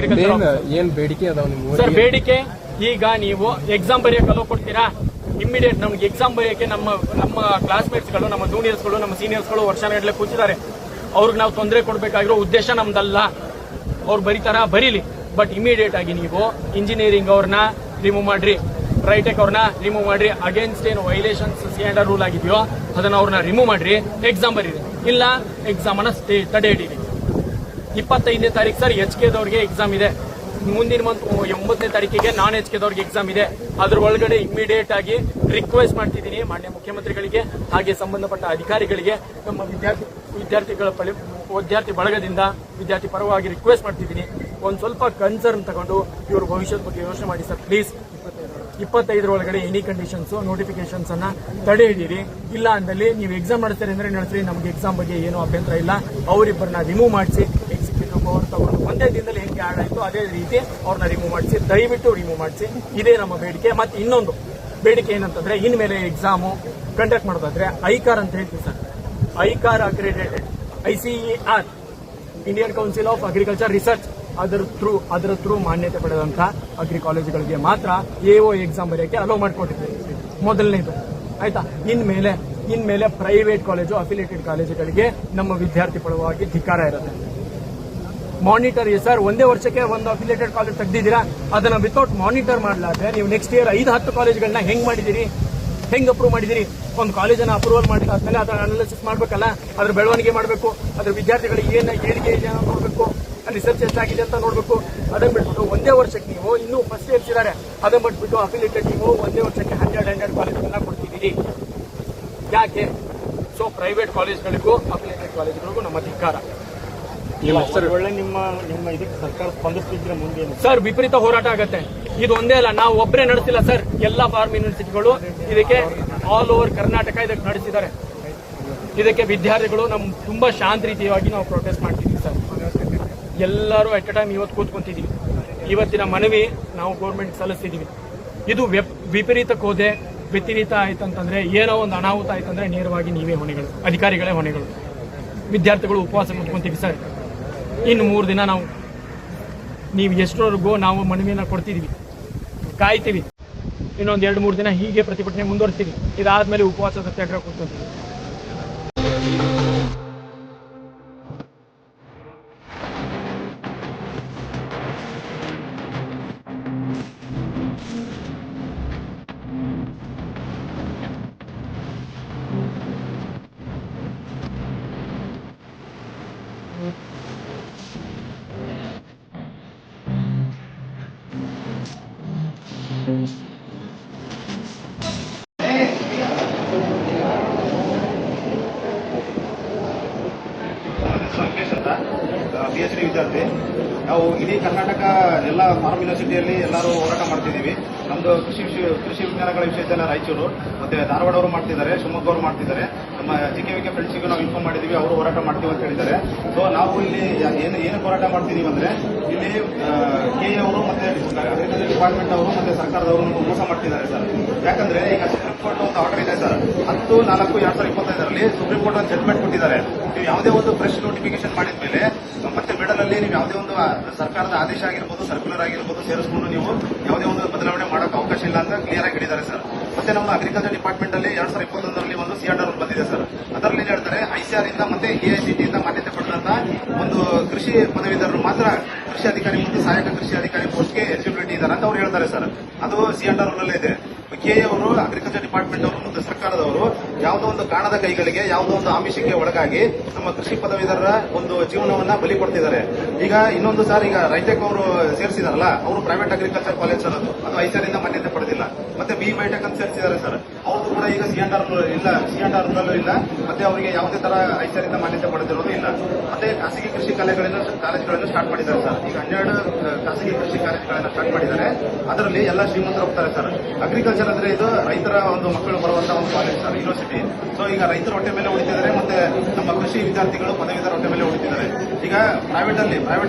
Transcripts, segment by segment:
Horticulture. ಏನ್ ಬೇಡಿಕೆ ಅದಾವ ನಿಮ್ಗೆ? ಸರ್ ಬೇಡಿಕೆ, ಈಗ ನೀವು ಎಕ್ಸಾಮ್ ಬರೆಯಕ್ಕೆ ಅಲೋ ಕೊಡ್ತೀರಾ? ಇಮಿಡಿಯೇಟ್ ನಮ್ಗೆ ಎಕ್ಸಾಮ್ ಬರೆಯಕ್ಕೆ ನಮ್ಮ ಕ್ಲಾಸ್ಮೇಟ್ಸ್ಗಳು, ನಮ್ಮ ಜೂನಿಯರ್ಸ್ಗಳು, ನಮ್ಮ ಸೀನಿಯರ್ಸ್ಗಳು ವರ್ಷಗಟ್ಟಲೆ ಕೂತಿದ್ದಾರೆ. ಅವ್ರಿಗೆ ನಾವು ತೊಂದರೆ ಕೊಡಬೇಕಾಗಿರೋ ಉದ್ದೇಶ ನಮ್ದಲ್ಲ. ಅವ್ರು ಬರೀತಾರ ಬರೀಲಿ, ಬಟ್ ಇಮಿಡಿಯೇಟ್ ಆಗಿ ನೀವು ಇಂಜಿನಿಯರಿಂಗ್ ಅವ್ರನ್ನ ರಿಮೂವ್ ಮಾಡ್ರಿ, ರೈಟೆಕ್ ಅವ್ರನ್ನ ರಿಮೂವ್ ಮಾಡ್ರಿ. ಅಗೇನ್ಸ್ಟ್ ಏನು ವೈಲೇಷನ್ಸ್ C&R ರೂಲ್ ಆಗಿದೆಯೋ ಅದನ್ನ ಅವ್ರನ್ನ ರಿಮೂವ್ ಮಾಡ್ರಿ, ಎಕ್ಸಾಮ್ ಬರೀರಿ. ಇಲ್ಲ ಎಕ್ಸಾಮ್ ಅನ್ನ ತಡೆ ಹಿಡೀರಿ. 25ನೇ ತಾರೀಕು ಸರ್ HK ಎಕ್ಸಾಮ್ ಇದೆ. ಮುಂದಿನ ಮಂತ್ 9ನೇ ತಾರೀಕಿಗೆ ನಾನ್ HK ಎಕ್ಸಾಮ್ ಇದೆ. ಅದ್ರ ಒಳಗಡೆ ಇಮಿಡಿಯೇಟ್ ಆಗಿ ರಿಕ್ವೆಸ್ಟ್ ಮಾಡ್ತಿದ್ದೀನಿ ಮಾನ್ಯ ಮುಖ್ಯಮಂತ್ರಿಗಳಿಗೆ, ಹಾಗೆ ಸಂಬಂಧಪಟ್ಟ ಅಧಿಕಾರಿಗಳಿಗೆ, ನಮ್ಮ ವಿದ್ಯಾರ್ಥಿ ಬಳಗದಿಂದ ವಿದ್ಯಾರ್ಥಿ ಪರವಾಗಿ ರಿಕ್ವೆಸ್ಟ್ ಮಾಡ್ತಿದ್ದೀನಿ, ಒಂದ್ ಸ್ವಲ್ಪ ಕನ್ಸರ್ನ್ ತಗೊಂಡು ಇವ್ರ ಭವಿಷ್ಯದ ಬಗ್ಗೆ ಯೋಚನೆ ಮಾಡಿ ಸರ್ ಪ್ಲೀಸ್. 25 ಒಳಗಡೆ ಎನಿ ಕಂಡೀಷನ್ಸ್ ನೋಟಿಫಿಕೇಶನ್ಸ್ ಅನ್ನ ತಡೆ ಹಿಡೀರಿ. ಇಲ್ಲ ಅಂದಲ್ಲಿ ನೀವು ಎಕ್ಸಾಮ್ ನಡೆಸ್ತಾರೆ ಅಂದ್ರೆ ನಡೆಸ್ರಿ, ನಮ್ಗೆ ಎಕ್ಸಾಮ್ ಬಗ್ಗೆ ಏನೂ ಅಭ್ಯಂತರ ಇಲ್ಲ. ಅವರಿಬ್ಬರನ್ನ ರಿಮೂವ್ ಮಾಡಿಸಿ, ಎಕ್ಸಿಕ್ಯೂಟಿವ್ ಪವರ್ ತಗೊಂಡು ಒಂದೇ ದಿನದಲ್ಲಿ ಹೆಂಗೆ ಆಡ್ ಆಯ್ತು ಅದೇ ರೀತಿ ಅವ್ರನ್ನ ರಿಮೂವ್ ಮಾಡಿಸಿ, ದಯವಿಟ್ಟು ರಿಮೂವ್ ಮಾಡಿಸಿ. ಇದೇ ನಮ್ಮ ಬೇಡಿಕೆ. ಮತ್ತೆ ಇನ್ನೊಂದು ಬೇಡಿಕೆ ಏನಂತಂದ್ರೆ, ಇನ್ಮೇಲೆ ಎಕ್ಸಾಮು ಕಂಡಕ್ಟ್ ಮಾಡೋದಾದ್ರೆ ಐಕಾರ್ ಅಂತ ಹೇಳ್ತೀವಿ ಸರ್, ICAR accredited ICAR Indian council of agriculture research ಅದರ ಥ್ರೂ ಮಾನ್ಯತೆ ಪಡೆದಂತ ಅಗ್ರಿ ಕಾಲೇಜುಗಳಿಗೆ ಮಾತ್ರ AO ಎಕ್ಸಾಮ್ ಬರೆಯಕ್ಕೆ ಅಲೋ ಮಾಡಿಕೊಟ್ಟಿದ್ದೀವಿ. ಮೊದಲನೇದು ಆಯ್ತಾ. ಇನ್ಮೇಲೆ ಪ್ರೈವೇಟ್ ಕಾಲೇಜು, ಅಫಿಲಿಯೇಟೆಡ್ ಕಾಲೇಜುಗಳಿಗೆ ನಮ್ಮ ವಿದ್ಯಾರ್ಥಿ ಪರವಾಗಿ ಧಿಕ್ಕಾರ ಇರುತ್ತೆ. ಮಾನಿಟರ್ ಸರ್, ಒಂದೇ ವರ್ಷಕ್ಕೆ ಒಂದು ಅಫಿಲಿಯೇಟೆಡ್ ಕಾಲೇಜ್ ತೆಗೆದಿದ್ದೀರಾ, ಅದನ್ನ ವಿತೌಟ್ ಮಾನಿಟರ್ ಮಾಡಲಾದ್ರೆ ನೀವು ನೆಕ್ಸ್ಟ್ ಇಯರ್ 5-10 ಕಾಲೇಜ್ಗಳನ್ನ ಹೆಂಗ್ ಮಾಡಿದಿರಿ, ಹೆಂಗ್ ಅಪ್ರೂವ್ ಮಾಡಿದಿರಿ? ಒಂದು ಕಾಲೇಜನ್ನ ಅಪ್ರೂವಲ್ ಮಾಡಿದಾದ್ಮೇಲೆ ಅದರ ಅನಾಲಿಸಿಸ್ ಮಾಡ್ಬೇಕಲ್ಲ, ಅದ್ರ ಬೆಳವಣಿಗೆ ಮಾಡಬೇಕು, ಅದ್ರ ವಿದ್ಯಾರ್ಥಿಗಳಿಗೆ ಏಳಿಗೆ ಇದೆ ಅಂತ ನೋಡ್ಬೇಕು, ರಿಸರ್ಚ್ ಎಷ್ಟಾಗಿದೆ ಅಂತ ನೋಡ್ಬೇಕು. ಅದನ್ನ ಬಿಟ್ಬಿಟ್ಟು ಒಂದೇ ವರ್ಷಕ್ಕೆ ನೀವು ಇನ್ನೂ ಫಸ್ಟ್ ಇಯರ್ಸ್ ಇದ್ದಾರೆ, ಅದನ್ನ ಬಿಟ್ಬಿಟ್ಟು ಅಫಿಲಿಯೇಟೆಡ್ ನೀವು ಒಂದೇ ವರ್ಷಕ್ಕೆ 100 ಕಾಲೇಜ್ಗಳನ್ನ ಕೊಡ್ತಿದ್ದೀರಿ. ಯಾಕೆ? ಸೊ ಪ್ರೈವೇಟ್ ಕಾಲೇಜ್ಗಳಿಗೂ ಅಫಿಲಿಯೇಟೆಡ್ ಕಾಲೇಜ್ಗಳಿಗೂ ನಮ್ಮ ಧಿಕ್ಕಾರ. ಒಳ್ಳೆ ನಿಮ್ಮ ಇದಕ್ಕೆ ಸರ್ಕಾರ ಸ್ಪಂದಿಸ್ತಿದ್ರೆ ಮುಂದೆ ಸರ್ ವಿಪರೀತ ಹೋರಾಟ ಆಗತ್ತೆ. ಇದು ಒಂದೇ ಅಲ್ಲ, ನಾವು ಒಬ್ಬರೇ ನಡೆಸಿಲ್ಲ ಸರ್, ಎಲ್ಲಾ ಫಾರ್ಮ್ ಯೂನಿವರ್ಸಿಟಿಗಳು ಇದಕ್ಕೆ ಆಲ್ ಓವರ್ ಕರ್ನಾಟಕ ಇದಕ್ಕೆ ನಡೆಸಿದ್ದಾರೆ. ಇದಕ್ಕೆ ವಿದ್ಯಾರ್ಥಿಗಳು ತುಂಬಾ ಶಾಂತ ರೀತಿಯಾಗಿ ನಾವು ಪ್ರೊಟೆಸ್ಟ್ ಮಾಡ್ತಿದ್ದೀವಿ ಸರ್. ಎಲ್ಲರೂ ಅಟ್ ಎ ಟೈಮ್ ಇವತ್ತು ಕೂತ್ಕೊಂತಿದ್ದೀವಿ. ಇವತ್ತಿನ ಮನವಿ ನಾವು ಗೌರ್ಮೆಂಟ್ ಸಲ್ಲಿಸ್ತಿದ್ದೀವಿ. ಇದು ವಿಪರೀತಕ್ಕೆ ಹೋದೆ, ವ್ಯತಿರಿತ ಆಯ್ತಂತಂದ್ರೆ, ಏನೋ ಒಂದು ಅನಾಹುತ ಆಯ್ತಂದ್ರೆ ನೇರವಾಗಿ ನೀವೇ ಹೊಣೆಗಳು, ಅಧಿಕಾರಿಗಳೇ ಹೊಣೆಗಳು. ವಿದ್ಯಾರ್ಥಿಗಳು ಉಪವಾಸ ಕೂತ್ಕೊಂತೀವಿ ಸರ್. ಇನ್ನು 3 ದಿನ ನೀವು ಎಷ್ಟರವರೆಗೂ ನಾವು ಮನವಿಯನ್ನ ಕೊಡ್ತಿದೀವಿ, ಕಾಯ್ತೀವಿ. ಇನ್ನೊಂದು 2-3 ದಿನ ಹೀಗೆ ಪ್ರತಿಭಟನೆ ಮುಂದುವರಿಸ್ತೀವಿ. ಇದಾದ್ಮೇಲೆ ಉಪವಾಸ ಸತ್ಯಾಗ್ರಹ ಕೂತ್ಕೊಂತೀವಿ. PhD ವಿದ್ಯಾರ್ಥಿ. ನಾವು ಇಡೀ ಕರ್ನಾಟಕ ಎಲ್ಲ ಫಾರ್ಮ್ ಯೂನಿವರ್ಸಿಟಿಯಲ್ಲಿ ಎಲ್ಲರೂ ಹೋರಾಟ ಮಾಡ್ತಿದ್ದೀವಿ. ನಮ್ದು ಕೃಷಿ ವಿಜ್ಞಾನಗಳ ವಿಶ್ವವಿದ್ಯಾಲಯ ರಾಯಚೂರು ಮತ್ತೆ ಧಾರವಾಡ ಅವರು ಮಾಡ್ತಿದ್ದಾರೆ, ಶಿವಮೊಗ್ಗ ಅವರು ಮಾಡ್ತಿದ್ದಾರೆ. ನಮ್ಮ GKVK ಫ್ರೆಂಡ್ಸಿಗೂ ನಾವು ಇನ್ಫಾರ್ಮ್ ಮಾಡಿದ್ದೀವಿ, ಅವರು ಹೋರಾಟ ಮಾಡ್ತೀವಿ ಅಂತ ಹೇಳಿದ್ದಾರೆ. ಸೊ ನಾವು ಇಲ್ಲಿ ಏನು ಹೋರಾಟ ಮಾಡ್ತಿದ್ದೀವಿ ಅಂದ್ರೆ, ಇಲ್ಲಿ KA ಅವರು ಮತ್ತೆ ಅಗ್ರಿಕಲ್ಚರ್ ಡಿಪಾರ್ಟ್ಮೆಂಟ್ ಅವರು ಮತ್ತೆ ಸರ್ಕಾರದವರು ಮೋಸ ಮಾಡ್ತಿದ್ದಾರೆ ಸರ್. ಯಾಕಂದ್ರೆ ಈಗ ಸುಪ್ರೀಂ ಕೋರ್ಟ್ ಒಂದು ಆರ್ಡರ್ ಇದೆ ಸರ್, 10/4/2025 ಸುಪ್ರೀಂ ಕೋರ್ಟ್ ಒಂದು ಜಡ್ಜ್ಮೆಂಟ್ ಕೊಟ್ಟಿದ್ದಾರೆ. ನೀವು ಯಾವುದೇ ಒಂದು ಫ್ರೆಶ್ ನೋಟಿಫಿಕೇಶನ್ ಮಾಡಿದ್ಮೇಲೆ ಮತ್ತೆ ಮಿಡಲ್ ಅಲ್ಲಿ ನೀವು ಯಾವುದೇ ಒಂದು ಸರ್ಕಾರದ ಆದೇಶ ಆಗಿರ್ಬೋದು, ಸರ್ಕ್ಯುಲರ್ ಆಗಿರ್ಬೋದು ಸೇರಿಸ್ಕೊಂಡು ನೀವು ಯಾವುದೇ ಒಂದು ಬದಲಾವಣೆ ಮಾಡೋಕೆ ಅವಕಾಶ ಇಲ್ಲ ಅಂತ ಕ್ಲಿಯರ್ ಆಗಿ ಹೇಳಿದ್ದಾರೆ ಸರ್. ಮತ್ತೆ ನಮ್ಮ ಅಗ್ರಿಕಲ್ಚರ್ ಡಿಪಾರ್ಟ್ಮೆಂಟ್ ಅಲ್ಲಿ 2021ರಲ್ಲಿ ಒಂದು C&R ಬಂದಿದೆ ಸರ್. ಅದರಲ್ಲಿ ಹೇಳ್ತಾರೆ ICAR ಇಂದ ಮತ್ತೆ AICTE ಇಂದ ಮಾನ್ಯತೆ ಪಡೆದಂತ ಒಂದು ಕೃಷಿ ಪದವೀಧರರು ಮಾತ್ರ ಕೃಷಿ ಅಧಿಕಾರಿ ಮತ್ತು ಸಹಾಯಕ ಕೃಷಿ ಅಧಿಕಾರಿ ಪೋಸ್ಟ್ಗೆ ಎಲಿಜಿಬಿಲಿಟಿ ಇದ್ದಾರೆ ಅಂತ ಅವ್ರು ಹೇಳ್ತಾರೆ ಸರ್. ಅದು C&R ಅಲ್ಲೇ ಇದೆ. KA ಅವರು, ಅಗ್ರಿಕಲ್ಚರ್ ಡಿಪಾರ್ಟ್ಮೆಂಟ್ ಅವರು ಮತ್ತು ಸರ್ಕಾರದವರು ಯಾವುದೋ ಒಂದು ಕಾಣದ ಕೈಗಳಿಗೆ, ಯಾವುದೋ ಒಂದು ಆಮಿಷಕ್ಕೆ ಒಳಗಾಗಿ ನಮ್ಮ ಕೃಷಿ ಪದವೀಧರರ ಒಂದು ಜೀವನವನ್ನ ಬಲಿ ಕೊಡ್ತಿದ್ದಾರೆ. ಈಗ ಇನ್ನೊಂದು ಸರ್, ಈಗ ರೈಟೆಕ್ ಅವರು ಸೇರಿಸಿದಾರಲ್ಲ, ಅವರು ಪ್ರೈವೇಟ್ ಅಗ್ರಿಕಲ್ಚರ್ ಕಾಲೇಜ್ ಸರ್, ಅದು ICAR ಇಂದ ಮಾನ್ಯತೆ ಪಡೆದಿಲ್ಲ. ಮತ್ತೆ BE ಬೈಟೆಕ್ ಅಂತ ಸೇರಿಸಿದ್ದಾರೆ ಸರ್, ಅವ್ರದ್ದು ಕೂಡ ಈಗ C&R ಇಲ್ಲ. ಮತ್ತೆ ಅವರಿಗೆ ಯಾವುದೇ ತರ ICAR ಇಂದ ಮಾನ್ಯತೆ ಪಡೆದಿರೋದು ಇಲ್ಲ. ಮತ್ತೆ ಖಾಸಗಿ ಕೃಷಿ ಕಾಲೇಜುಗಳನ್ನು ಸ್ಟಾರ್ಟ್ ಮಾಡಿದ್ದಾರೆ ಸರ್. ಈಗ 12 ಖಾಸಗಿ ಕೃಷಿ ಕಾಲೇಜುಗಳನ್ನ ಸ್ಟಾರ್ಟ್ ಮಾಡಿದ್ದಾರೆ. ಅದರಲ್ಲಿ ಎಲ್ಲ ಶ್ರೀಮಂತರು ಹೋಗ್ತಾರೆ ಸರ್. ಅಗ್ರಿಕಲ್ಚರ್ ಅಂದ್ರೆ ಇದು ರೈತರ ಒಂದು ಮಕ್ಕಳು ಬರುವಂತಹ ಒಂದು ಕಾಲೇಜ್ ಸರ್, ಯೂನಿವರ್ಸಿಟಿ. ಸೊ ಈಗ ರೈತರ ಹೊಟ್ಟೆ ಮೇಲೆ ಉಳಿತಿದ್ದಾರೆ, ಮತ್ತೆ ನಮ್ಮ ಕೃಷಿ ವಿದ್ಯಾರ್ಥಿಗಳು ಪದವೀಧರ ಹೊಟ್ಟೆ ಮೇಲೆ ಉಳಿತಿದ್ದಾರೆ. ಈಗ ಪ್ರೈವೇಟ್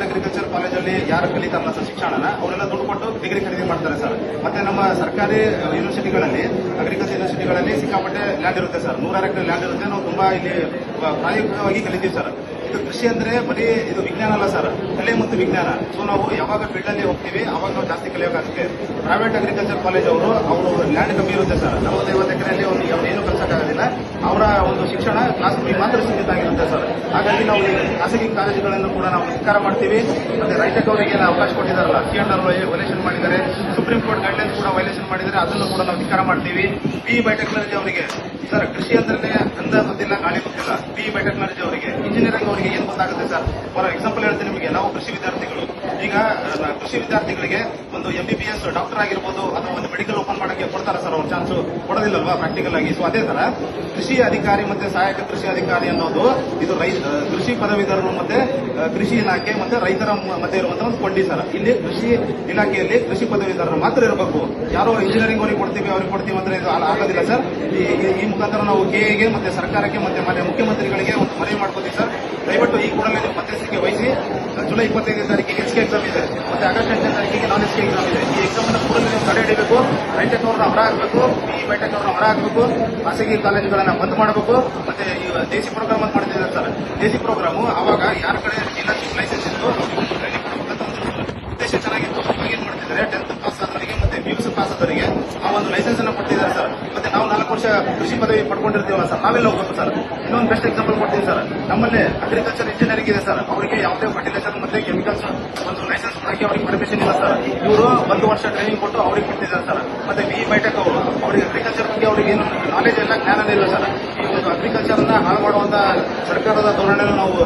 ಅಗ್ರಿಕಲ್ಚರ್ ಕಾಲೇಜಲ್ಲಿ ಯಾರು ಕಲಿತಾರಲ್ಲ ಸರ್ ಶಿಕ್ಷಣನ, ಅವರೆಲ್ಲ ದುಡ್ಡು ಕೊಟ್ಟು ಡಿಗ್ರಿ ಖರೀದಿ ಮಾಡ್ತಾರೆ ಸರ್. ಮತ್ತೆ ನಮ್ಮ ಸರ್ಕಾರಿ ಯೂನಿವರ್ಸಿಟಿಗಳಲ್ಲಿ, ಅಗ್ರಿಕಲ್ಚರ್ ಯೂನಿವರ್ಸಿಟಿಗಳಲ್ಲಿ ಸಿಕ್ಕಾಪಟ್ಟೆ ಲ್ಯಾಂಡ್ ಇರುತ್ತೆ ಸರ್, 100 ಎಕರೆ ಲ್ಯಾಂಡ್ ಇರುತ್ತೆ. ನಾವು ತುಂಬಾ ಇಲ್ಲಿ ಪ್ರಾಯೋಗಿಕವಾಗಿ ಕಲಿತೀವಿ ಸರ್. ಇದು ಕೃಷಿ ಅಂದ್ರೆ ಬರೀ ಇದು ವಿಜ್ಞಾನ ಅಲ್ಲ ಸರ್, ಕಲೆ ಮತ್ತು ವಿಜ್ಞಾನ. ಸೊ ನಾವು ಯಾವಾಗ ಫೀಲ್ಡ್ ಅಲ್ಲಿ ಹೋಗ್ತೀವಿ ಅವಾಗ ನಾವು ಜಾಸ್ತಿ ಕಲಿಯೋಕ್ಕಾಗುತ್ತೆ. ಪ್ರೈವೇಟ್ ಅಗ್ರಿಕಲ್ಚರ್ ಕಾಲೇಜ್ ಅವರು ಲ್ಯಾಂಡ್ ಕಮ್ಮಿ ಇರುತ್ತೆ ಸರ್, 40-50 ಎಕರೆಯಲ್ಲಿ ಅವ್ರೇನು ಕಲಿಸಕ್ಕಾಗೋದಿಲ್ಲ. ಅವರ ಒಂದು ಶಿಕ್ಷಣ ಕ್ಲಾಸ್ ರೂಮಿಗೆ ಮಾತ್ರ ಸೀಮಿತ ಆಗಿರುತ್ತೆ ಸರ್. ಹಾಗಾಗಿ ನಾವು ಈ ಖಾಸಗಿ ಕಾಲೇಜುಗಳನ್ನು ಕೂಡ ನಾವು ಧಿಕ್ಕಾರ ಮಾಡ್ತೀವಿ. ಮತ್ತೆ ರೈತಕ್ಕೆ ಅವರಿಗೆ ಅವಕಾಶ ಕೊಟ್ಟಿದ್ದಾರಲ್ಲ, ಸಿಎಂಆರ್ ವೈಲೇಷನ್ ಮಾಡಿದ್ದಾರೆ, ಸುಪ್ರೀಂ ಕೋರ್ಟ್ ಗೈಡ್ಲೈನ್ಸ್ ಕೂಡ ವೈಲೇಷನ್ ಮಾಡಿದ್ದಾರೆ, ಅದನ್ನು ಕೂಡ ನಾವು ಧಿಕ್ಕಾರ ಮಾಡ್ತೀವಿ. ಬಿ ಬಯೋಟೆಕ್ನಾಲಜಿ ಅವರಿಗೆ ಸರ್ ಕೃಷಿ ಅಂದ್ರೆ ಅಂದ ಗೊತ್ತಿಲ್ಲ, ಗಾಳಿ ಗೊತ್ತಿಲ್ಲ. ಬಿ ಬಯೋಟೆಕ್ನಾಲಜಿ ಅವರಿಗೆ, ಇಂಜಿನಿಯರಿಂಗ್ ಅವರಿಗೆ ಏನ್ ಗೊತ್ತಾಗುತ್ತೆ ಸರ್? ಫಾರ್ ಎಕ್ಸಾಂಪಲ್ ಹೇಳ್ತೀನಿ ನಿಮಗೆ, ನಾವು ಕೃಷಿ ವಿದ್ಯಾರ್ಥಿಗಳು, ಈಗ ಕೃಷಿ ವಿದ್ಯಾರ್ಥಿಗಳಿಗೆ ಒಂದು MBBS ಡಾಕ್ಟರ್ ಆಗಿರ್ಬೋದು ಅಥವಾ ಒಂದು ಮೆಡಿಕಲ್ ಓಪನ್ ಮಾಡಕ್ಕೆ ಕೊಡ್ತಾರೆ ಸರ್, ಅವ್ರ ಚಾನ್ಸ್ ಕೊಡೋದಿಲ್ಲಲ್ವಾ ಪ್ರಾಕ್ಟಿಕಲ್ ಆಗಿ. ಸೊ ಅದೇ ತರ ಕೃಷಿ ಅಧಿಕಾರಿ ಮತ್ತೆ ಸಹಾಯಕ ಕೃಷಿ ಅಧಿಕಾರಿ ಅನ್ನೋದು ಇದು ಕೃಷಿ ಪದವೀಧರರು ಮತ್ತೆ ಕೃಷಿ ಇಲಾಖೆ ಮತ್ತೆ ರೈತರ ಮಧ್ಯೆ ಇರುವಂತಹ ಒಂದು ಕೊಂಡಿ ಸರ್. ಇಲ್ಲಿ ಕೃಷಿ ಇಲಾಖೆಯಲ್ಲಿ ಕೃಷಿ ಪದವೀಧರರು ಮಾತ್ರ ಇರಬೇಕು. ಯಾರೋ ಇಂಜಿನಿಯರಿಂಗ್ ಅವ್ರಿಗೆ ಕೊಡ್ತೀವಿ ಅಂದ್ರೆ ಇದು ಆಗೋದಿಲ್ಲ ಸರ್. ಈ ಮುಖಾಂತರ ನಾವು ಕೆಎಗೆ ಮತ್ತೆ ಸರ್ಕಾರಕ್ಕೆ ಮತ್ತೆ ಮಾನ್ಯ ಮುಖ್ಯಮಂತ್ರಿಗಳಿಗೆ ಒಂದು ಮನವಿ ಮಾಡ್ಕೋತೀವಿ ಸರ್. ದಯವಿಟ್ಟು ಈ ಕೂಡಲೇ ನೀವು ಮಧ್ಯಸ್ಥಿಕೆ ವಹಿಸಿ. ಜುಲೈ 25ನೇ ತಾರೀಕಿಗೆ SK ಎಕ್ಸಾಮ್ ಇದೆ, ಮತ್ತೆ ಆಗಸ್ಟ್ 8ನೇ ತಾರೀಕಿಗೆ ನಾನ್ SK ಎಕ್ಸಾಮ್ ಇದೆ. ಈ ಎಕ್ಸಾಮ್ ಅನ್ನು ಕೂಡಲೇ ನೀವು ತಡೆ ಹಿಡಿಬೇಕು. ಹೈಟೆಕ್ ಅವ್ರನ್ನ ಹೊರ ಹಾಕಬೇಕು, ಈ ಬೈಟೆಕ್ ಅವ್ರನ್ನ ಹೊರ ಹಾಕಬೇಕು, ಖಾಸಗಿ ಕಾಲೇಜುಗಳನ್ನ ಬಂದ್ ಮಾಡಬೇಕು. ಮತ್ತೆ ಈ ದೇಸಿ ಪ್ರೋಗ್ರಾಮ್ ಅಂತ ಮಾಡ್ತಿದ್ದಾರೆ ಸರ್. ದೇಸಿ ಪ್ರೋಗ್ರಾಮು ಅವಾಗ ಯಾರ ಕಡೆ ಡೀಲರ್ಶಿಪ್ ಲೈಸೆನ್ಸ್ ಇತ್ತು ಅವ್ರಿಗೆ ಟ್ರೈನಿಂಗ್ ಕೊಡಬೇಕಂತ ಒಂದು ಉದ್ದೇಶ ಚೆನ್ನಾಗಿತ್ತು. ಏನ್ ಮಾಡ್ತಿದ್ದಾರೆ, 10th ಪಾಸ್ ಆದವರಿಗೆ ಮತ್ತೆ PUC ಪಾಸ್ ಆದವರಿಗೆ ಆ ಒಂದು ಲೈಸೆನ್ಸ್ ಅನ್ನು ಕೊಡ್ತಿದ್ದಾರೆ ಸರ್. ಮತ್ತೆ ನಾವು 4 ವರ್ಷ ಕೃಷಿ ಪದವಿ ಪಡ್ಕೊಂಡಿರ್ತೀವಲ್ಲ ಸರ್, ನಾವೆಲ್ಲ ಹೋಗ್ಬೇಕು ಸರ್. ಇನ್ನೊಂದು ಬೆಸ್ಟ್ ಎಕ್ಸಾಂಪಲ್ ಕೊಡ್ತೀನಿ ಸರ್. ನಮ್ಮಲ್ಲಿ ಅಗ್ರಿಕಲ್ಚರ್ ಇಂಜಿನಿಯರಿಂಗ್ ಇದೆ ಸರ್, ಅವರಿಗೆ ಯಾವುದೇ ಫರ್ಟಿಲೈಸರ್ ಮತ್ತೆ ಕೆಮಿಕಲ್ಸ್ ಒಂದು ಲೈಸೆನ್ಸ್ ಕೊಡಕ್ಕೆ ಅವ್ರಿಗೆ ಪರ್ಮಿಷನ್ ಇಲ್ಲ ಸರ್. ಇವರು 1 ವರ್ಷ ಟ್ರೈನಿಂಗ್ ಕೊಟ್ಟು ಅವ್ರಿಗೆ ಕೊಡ್ತಿದ್ದಾರೆ ಸರ್. ಮತ್ತೆ ಬಿ ಬೈಟೆಕ್ ಅವರು ಅವ್ರಿಗೆ ಅಗ್ರಿಕಲ್ಚರ್ ಬಗ್ಗೆ ಅವ್ರಿಗೆ ಏನು ನಾಲೆಜ್ ಇಲ್ಲ, ಜ್ಞಾನನೇ ಇಲ್ಲ ಸರ್. ಈ ಒಂದು ಅಗ್ರಿಕಲ್ಚರ್ ಅನ್ನ ಹಾಳು ಮಾಡುವಂತ ಸರ್ಕಾರದ ಧೋರಣೆ ನಾವು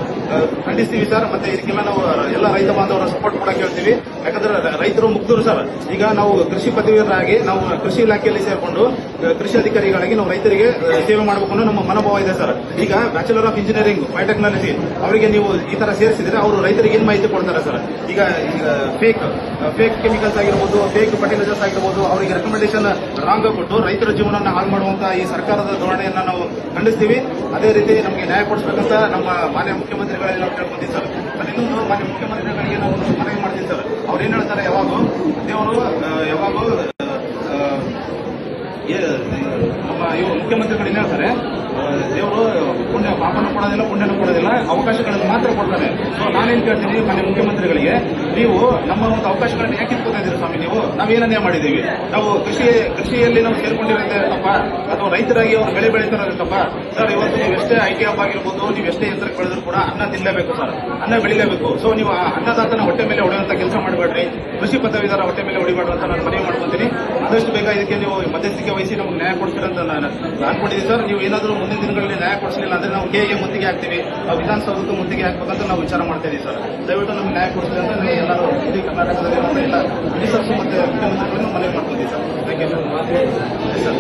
ಖಂಡಿಸ್ತೀವಿ ಸರ್. ಮತ್ತೆ ಇದಕ್ಕೆಲ್ಲ ನಾವು ಎಲ್ಲ ರೈತ ಬಾಂಧವರ ಸಪೋರ್ಟ್ ಕೂಡ ಕೇಳ್ತೀವಿ. ಯಾಕಂದ್ರೆ ರೈತರು ಮುಗ್ಧರು ಸರ್. ಈಗ ನಾವು ಕೃಷಿ ಪದವೀಧರಾಗಿ ನಾವು ಕೃಷಿ ಇಲಾಖೆಯಲ್ಲಿ ಸೇರ್ಕೊಂಡು ಕೃಷಿ ಅಧಿಕಾರಿಗಳಾಗಿ ನಾವು ರೈತರಿಗೆ ಸೇವೆ ಮಾಡಬೇಕು ಅನ್ನೋ ನಮ್ಮ ಮನೋಭಾವ ಇದೆ ಸರ್. ಈಗ ಬ್ಯಾಚುಲರ್ ಆಫ್ ಇಂಜಿನಿಯರಿಂಗ್ ಬಯೋಟೆಕ್ನಾಲಜಿ ಅವರಿಗೆ ನೀವು ಈ ತರ ಸೇರಿಸಿದ್ರೆ ಅವರು ರೈತರಿಗೆ ಏನ್ ಮಾಹಿತಿ ಕೊಡ್ತಾರೆ ಸರ್? ಈಗ ಫೇಕ್ ಕೆಮಿಕಲ್ಸ್ ಆಗಿರ್ಬೋದು, ಫೇಕ್ ಫರ್ಟಿಲೈಸರ್ಸ್ ಆಗಿರ್ಬೋದು, ಅವರಿಗೆ ರೆಕಮೆಂಡೇಶನ್ ರಾಂಗ್ ಕೊಟ್ಟು ರೈತರ ಜೀವನವನ್ನು ಹಾಳು ಮಾಡುವಂತ ಈ ಸರ್ಕಾರದ ಧೋರಣೆಯನ್ನ ನಾವು ಖಂಡಿಸ್ತೀವಿ. ಅದೇ ರೀತಿ ನಮಗೆ ನ್ಯಾಯ ಕೊಡಿಸಬೇಕಂತ ನಮ್ಮ ಮಾನ್ಯ ಮುಖ್ಯಮಂತ್ರಿಗಳಲ್ಲಿ ನಾವು ಕೇಳ್ಕೊತೀವಿ ಸರ್. ಮತ್ತೆ ಇನ್ನೊಂದು ಮಾನ್ಯ ಮುಖ್ಯಮಂತ್ರಿಗಳಿಗೆ ನಾವು ಮನವಿ ಮಾಡ್ತೀವಿ ಸರ್. ಅವ್ರು ಏನ್ ಹೇಳ್ತಾರೆ, ಯಾವಾಗೂ ದೇವರು ಯಾವಾಗೂ ನಮ್ಮ ಇವರು ಮುಖ್ಯಮಂತ್ರಿಗಳು ಏನ್ ಹೇಳ್ತಾರೆ, ದೇವರು ಪುಣ್ಯ ಪಾಪನ ಕೊಡೋದಿಲ್ಲ, ಪುಣ್ಯನೂ ಕೊಡೋದಿಲ್ಲ, ಅವಕಾಶಗಳನ್ನು ಮಾತ್ರ ಕೊಡ್ತಾರೆ. ಸೊ ನಾನೇನ್ ಕೇಳ್ತೀನಿ ಮಾನ್ಯ ಮುಖ್ಯಮಂತ್ರಿಗಳಿಗೆ, ನೀವು ನಮ್ಮ ಒಂದು ಅವಕಾಶಗಳನ್ನ ಯಾಕೆ ಇಟ್ಕೊತಾ ಇದ್ದೀರಿ ಸ್ವಾಮಿ? ನೀವು ನಾವೇನೇ ಮಾಡಿದ್ದೀವಿ? ನಾವು ಕೃಷಿಯಲ್ಲಿ ನಾವು ಸೇರ್ಕೊಂಡಿರೋದೇ ತಪ್ಪ ಅಥವಾ ರೈತರಾಗಿ ಅವ್ರು ಬೆಳೆ ಬೆಳೀತಾರ ತಪ್ಪ ಸರ್? ಇವತ್ತು ನೀವೆಷ್ಟೇ ಐಟಿ ಹಬ್ ಆಗಿರ್ಬೋದು, ನೀವೆಷ್ಟೇ ಯಂತ್ರಕ್ಕೆ ಬೆಳೆದ್ರು ಕೂಡ ಅನ್ನ ತಿನ್ನಲೇಬೇಕು ಸರ್, ಅನ್ನ ಬೆಳಿಲೇಬೇಕು. ಸೊ ನೀವು ಅನ್ನದಾತನ ಹೊಟ್ಟೆ ಮೇಲೆ ಹೊಡೆಯುವಂತ ಕೆಲಸ ಮಾಡಬೇಡ್ರಿ, ಕೃಷಿ ಪದವೀಧರ ಹೊಟ್ಟೆ ಮೇಲೆ ಹೊಡಿಬೇಡ್ರಿ ಅಂತ ನಾನು ಮನವಿ ಮಾಡ್ಕೊತೀನಿ. ಆದಷ್ಟು ಬೇಗ ಇದಕ್ಕೆ ನೀವು ಮಧ್ಯಸ್ಥಿಕೆ ವಹಿಸಿ ನಮ್ಗೆ ನ್ಯಾಯ ಕೊಡ್ತೀರಂತ ನಾನು ಅನ್ಕೊಂಡಿದ್ದೀನಿ ಸರ್. ನೀವು ಏನಾದರೂ ಮುಂದಿನ ದಿನಗಳಲ್ಲಿ ನ್ಯಾಯ ಕೊಡಿಸಲಿಲ್ಲ ಅಂದ್ರೆ ನಾವು ಕೆಗೆ ಮುತ್ತಿಗೆ ಹಾಕ್ತೀವಿ, ನಾವು ವಿಧಾನಸೌಧಕ್ಕೂ ಮುತ್ತಿಗೆ ಹಾಕ್ಬೇಕಂತ ನಾವು ವಿಚಾರ ಮಾಡ್ತಾ ಇದೀವಿ ಸರ್. ದಯವಿಟ್ಟು ನಮ್ಗೆ ನ್ಯಾಯ ಕೊಡಿಸ್ತೀವಿ ಅಂತ ನಾವು ಎಲ್ಲರೂ ಇಡೀ ಕರ್ನಾಟಕದಲ್ಲಿ ಮತ್ತೆ ಎಲ್ಲ ಮಿನಿಸ್ಟರ್ಸ್ ಮತ್ತೆ ಮುಖ್ಯಮಂತ್ರಿಗಳನ್ನು ಮನವಿ ಮಾಡ್ಕೊತೀವಿ ಸರ್. Thank you sir.